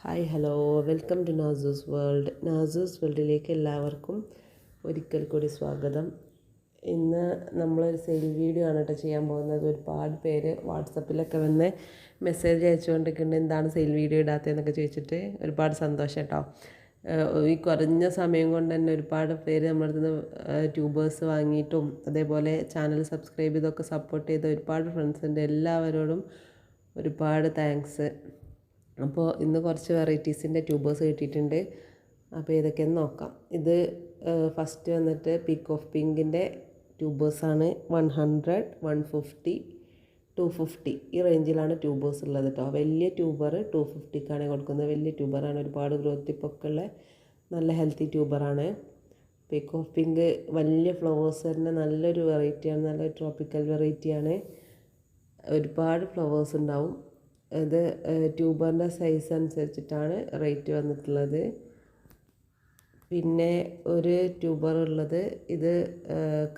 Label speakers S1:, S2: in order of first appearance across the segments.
S1: Hi hello welcome to Nazu's world. നാസൂസ് വേൾഡിലേക്ക് എല്ലാവർക്കും ഒരിക്കൽ കൂടി സ്വാഗതം. ഇന്ന് നമ്മളൊരു സെയിൽ വീഡിയോ ആണ് കേട്ടോ ചെയ്യാൻ പോകുന്നത്. ഒരുപാട് പേര് വാട്സപ്പിലൊക്കെ വന്ന് മെസ്സേജ് അയച്ചുകൊണ്ടിരിക്കുന്നുണ്ട്, എന്താണ് സെയിൽ വീഡിയോ ഇടാത്തതെന്നൊക്കെ ചോദിച്ചിട്ട്. ഒരുപാട് സന്തോഷം കേട്ടോ. ഈ കുറഞ്ഞ സമയം കൊണ്ട് തന്നെ ഒരുപാട് പേര് നമ്മുടെ അടുത്ത് ട്യൂബേഴ്സ് വാങ്ങിയിട്ടും അതേപോലെ ചാനൽ സബ്സ്ക്രൈബ് ചെയ്തൊക്കെ സപ്പോർട്ട് ചെയ്ത ഒരുപാട് ഫ്രണ്ട്സ് ഉണ്ട്. എല്ലാവരോടും ഒരുപാട് താങ്ക്സ്. അപ്പോൾ ഇന്ന് കുറച്ച് വെറൈറ്റീസിൻ്റെ ട്യൂബേഴ്സ് കിട്ടിയിട്ടുണ്ട്. അപ്പോൾ ഏതൊക്കെയെന്ന് നോക്കാം. ഇത് ഫസ്റ്റ് വന്നിട്ട് പീക്ക് ഓഫ് പിങ്കിൻ്റെ ട്യൂബേഴ്സാണ്. 100, 150, 250 ഈ റേഞ്ചിലാണ് ട്യൂബേഴ്സ് ഉള്ളത് കേട്ടോ. വലിയ ട്യൂബർ 250ക്കാണ് കൊടുക്കുന്നത്. വലിയ ട്യൂബറാണ്, ഒരുപാട് ഗ്രോത്ത് ടിപ്പൊക്കെ ഉള്ള നല്ല ഹെൽത്തി ട്യൂബറാണ്. പീക്ക് ഓഫ് പിങ്ക് വലിയ ഫ്ലവേഴ്സ് തന്നെ നല്ലൊരു വെറൈറ്റിയാണ്, നല്ലൊരു ട്രോപ്പിക്കൽ വെറൈറ്റിയാണ്. ഒരുപാട് ഫ്ലവേഴ്സ് ഉണ്ടാവും. ഇത് ട്യൂബറിൻ്റെ സൈസ് അനുസരിച്ചിട്ടാണ് റേറ്റ് വന്നിട്ടുള്ളത്. പിന്നെ ഒരു ട്യൂബർ ഉള്ളത്, ഇത്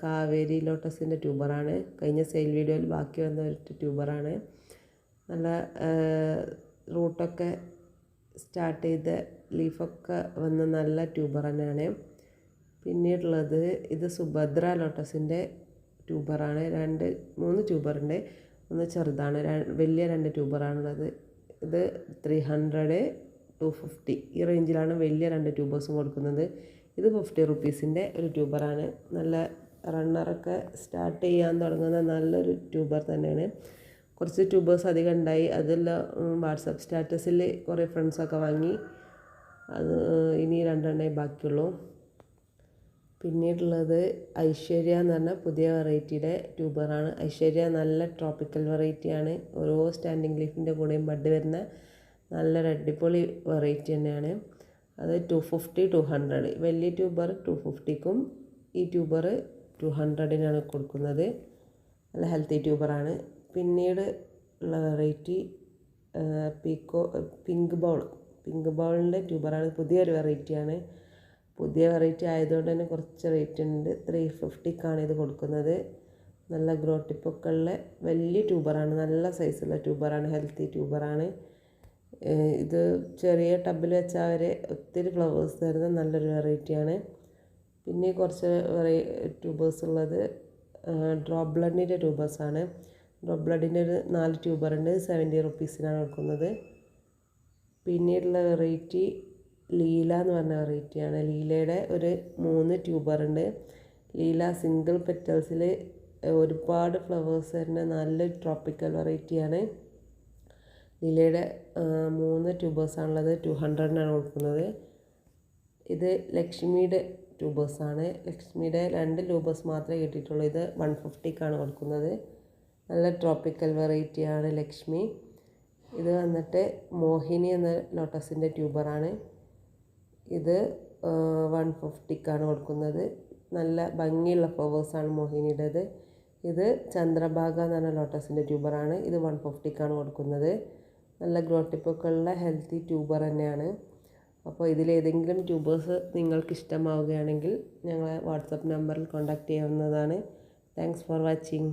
S1: കാവേരി ലോട്ടസിൻ്റെ ട്യൂബറാണ്. കഴിഞ്ഞ സെയിൽ വീഡിയോയിൽ ബാക്കി വന്ന ഒരു ട്യൂബറാണ്. നല്ല റൂട്ടൊക്കെ സ്റ്റാർട്ട് ചെയ്ത് ലീഫൊക്കെ വന്ന നല്ല ട്യൂബർ തന്നെയാണ്. പിന്നീടുള്ളത് ഇത് സുഭദ്ര ലോട്ടസിൻ്റെ ട്യൂബറാണ്. 3 ട്യൂബറുണ്ട്. ഒന്ന് ചെറുതാണ്, വലിയ 2 ട്യൂബറാണുള്ളത്. ഇത് 300, 250 ഈ റേഞ്ചിലാണ് വലിയ 2 ട്യൂബേഴ്സും കൊടുക്കുന്നത്. ഇത് 50 റുപ്പീസിൻ്റെ ഒരു ട്യൂബറാണ്. നല്ല റണ്ണറൊക്കെ സ്റ്റാർട്ട് ചെയ്യാൻ തുടങ്ങുന്ന നല്ലൊരു ട്യൂബർ തന്നെയാണ്. കുറച്ച് ട്യൂബേഴ്സ് അധികം ഉണ്ടായി. അതെല്ലാം വാട്സപ്പ് സ്റ്റാറ്റസിൽ കുറേ ഫ്രണ്ട്സൊക്കെ വാങ്ങി. അത് ഇനി 2 ബാക്കിയുള്ളൂ. പിന്നീടുള്ളത് ഐശ്വര്യ എന്ന് പറഞ്ഞ പുതിയ വെറൈറ്റിയുടെ ട്യൂബറാണ്. ഐശ്വര്യ നല്ല ട്രോപ്പിക്കൽ വെറൈറ്റിയാണ്. ഓരോ സ്റ്റാൻഡിങ് ലീഫിൻ്റെ കൂടെയും ബഡ് വരുന്ന നല്ലൊരു അടിപൊളി വെറൈറ്റി തന്നെയാണ്. അത് 250, 200 വലിയ ട്യൂബർ 250ക്കും ഈ ട്യൂബർ 200-നാണ് കൊടുക്കുന്നത്. നല്ല ഹെൽത്തി ട്യൂബറാണ്. പിന്നീട് ഉള്ള വെറൈറ്റി പിങ്ക് ബൗളിൻ്റെ ട്യൂബറാണ്. പുതിയൊരു വെറൈറ്റിയാണ്. പുതിയ വെറൈറ്റി ആയതുകൊണ്ട് തന്നെ കുറച്ച് റേറ്റ് ഉണ്ട്. 350ക്കാണ് ഇത് കൊടുക്കുന്നത്. നല്ല ഗ്രോ ടിപ്പൊക്കെ ഉള്ള വലിയ ട്യൂബറാണ്, നല്ല സൈസുള്ള ട്യൂബറാണ്, ഹെൽത്തി ട്യൂബറാണ്. ഇത് ചെറിയ ടബിൽ വെച്ചാൽ വരെ ഒത്തിരി ഫ്ലവേഴ്സ് തരുന്ന നല്ലൊരു വെറൈറ്റിയാണ്. പിന്നെ കുറച്ച് ട്യൂബേഴ്സ് ഉള്ളത് ഡ്രോപ്പ് ബ്ലഡിൻ്റെ ട്യൂബേഴ്സാണ്. ഡ്രോപ്പ് ബ്ലഡിൻ്റെ ഒരു 4 ട്യൂബറുണ്ട്. 70 റുപ്പീസിനാണ് കൊടുക്കുന്നത്. പിന്നീടുള്ള വെറൈറ്റി ലീല എന്ന് പറഞ്ഞ വെറൈറ്റിയാണ്. ലീലയുടെ ഒരു 3 ട്യൂബറുണ്ട്. ലീല സിംഗിൾ പെറ്റൽസിൽ ഒരുപാട് ഫ്ലവേഴ്സ് വരുന്ന നല്ലൊരു ട്രോപ്പിക്കൽ വെറൈറ്റിയാണ്. ലീലയുടെ 3 ട്യൂബേഴ്സാണുള്ളത്. 200-നാണ് കൊടുക്കുന്നത്. ഇത് ലക്ഷ്മിയുടെ ട്യൂബേഴ്സാണ്. ലക്ഷ്മിയുടെ 2 ട്യൂബേഴ്സ് മാത്രമേ കിട്ടിയിട്ടുള്ളൂ. ഇത് 150ക്കാണ് കൊടുക്കുന്നത്. നല്ല ട്രോപ്പിക്കൽ വെറൈറ്റിയാണ് ലക്ഷ്മി. ഇത് വന്നിട്ട് മോഹിനി എന്ന ലോട്ടസിൻ്റെ ട്യൂബറാണ്. ഇത് 150ക്കാണ് കൊടുക്കുന്നത്. നല്ല ഭംഗിയുള്ള ഫ്ലവേഴ്സാണ് മോഹിനിയുടേത്. ഇത് ചന്ദ്രഭാഗ എന്ന് പറഞ്ഞ ലോട്ടസിൻ്റെ ട്യൂബറാണ്. ഇത് 150ക്കാണ് കൊടുക്കുന്നത്. നല്ല ഗ്രോ ടിപ്പൊക്കെ ഉള്ള ഹെൽത്തി ട്യൂബർ തന്നെയാണ്. അപ്പോൾ ഇതിലേതെങ്കിലും ട്യൂബേഴ്സ് നിങ്ങൾക്ക് ഇഷ്ടമാവുകയാണെങ്കിൽ ഞങ്ങളെ വാട്സപ്പ് നമ്പറിൽ കോൺടാക്റ്റ് ചെയ്യാവുന്നതാണ്. Thanks for watching.